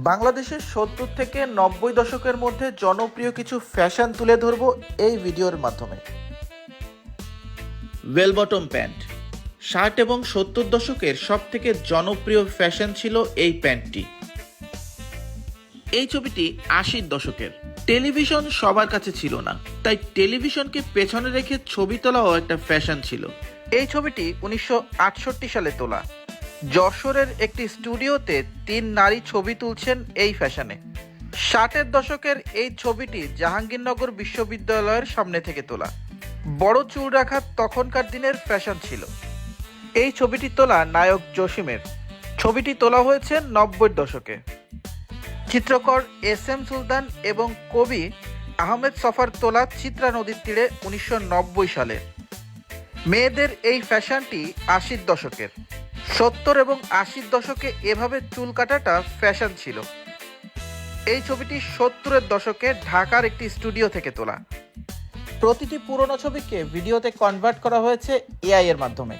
বাংলাদেশের ৭০ থেকে ৯০ দশকের মধ্যে জনপ্রিয় কিছু ফ্যাশন তুলে ধরব এই ভিডিওর মাধ্যমে। ওয়েল বটম প্যান্ট শার্ট এবং ৭০ দশকের সবথেকে জনপ্রিয় ফ্যাশন ছিল এই প্যান্টটি। এই ছবিটি ৮০ দশকের। টেলিভিশন সবার কাছে ছিল না, তাই টেলিভিশনকে পেছনে রেখে ছবি তোলাও একটা ফ্যাশন ছিল। এই ছবিটি ১৯৬৮ সালে তোলা। যশোরের একটি স্টুডিওতে ৩ নারী ছবি তুলছেন এই ফ্যাশনে। ৬০-এর দশকের এই ছবিটি জাহাঙ্গীরনগর বিশ্ববিদ্যালয়ের সামনে থেকে তোলা। বড় চুল রাখা তখনকার দিনের ফ্যাশন ছিল। এই ছবিটি তোলা নায়ক জসিমের। ছবিটি তোলা হয়েছে ৯০-এর দশকে। চিত্রকর এস.এম. সুলতান এবং কবি আহমেদ সফার তোলা চিত্রা নদীর তীরে ১৯৯০ সালে। মেয়েদের এই ফ্যাশনটি ৮০ দশকের। ৭০ এবং ৮০ দশকে এভাবে চুল কাটাটা ফ্যাশন ছিল। এই ছবিটি ৭০-এর দশকে ঢাকার একটি স্টুডিও থেকে তোলা। প্রতিটি পুরনো ছবিকে ভিডিওতে কনভার্ট করা হয়েছে এআই এর মাধ্যমে।